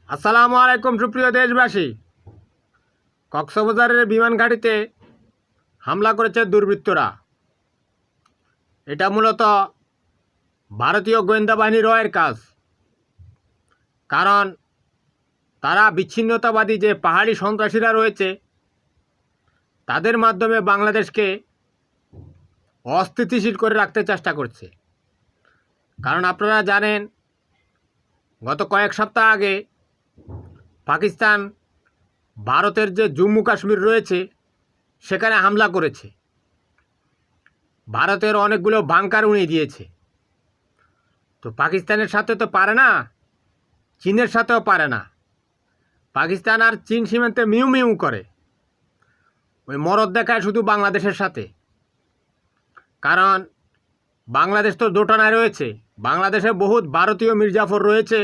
আসসালামু আলাইকুম সুপ্রিয় দেশবাসী। কক্সবাজারের বিমান ঘাঁটিতে হামলা করেছে দুর্বৃত্তরা। এটা মূলত ভারতীয় গোয়েন্দা বাহিনী রয়ের কাজ। কারণ তারা বিচ্ছিন্নতাবাদী যে পাহাড়ি সন্ত্রাসীরা রয়েছে তাদের মাধ্যমে বাংলাদেশকে অস্থিতিশীল করে রাখতে চেষ্টা করছে। কারণ আপনারা জানেন, গত কয়েক সপ্তাহ আগে পাকিস্তান ভারতের যে জম্মু কাশ্মীর রয়েছে সেখানে হামলা করেছে। ভারতের অনেকগুলো বাংকার উড়িয়ে দিয়েছে। তো পাকিস্তানের সাথে তো পারে না, চীনের সাথেও পারে না। পাকিস্তান আর চীন সীমান্তে মিউ মিউ করে, ওই মরদ দেখায় শুধু বাংলাদেশের সাথে। কারণ বাংলাদেশ তো দোটানায় রয়েছে, বাংলাদেশে বহুত ভারতীয় মির্জাফর রয়েছে,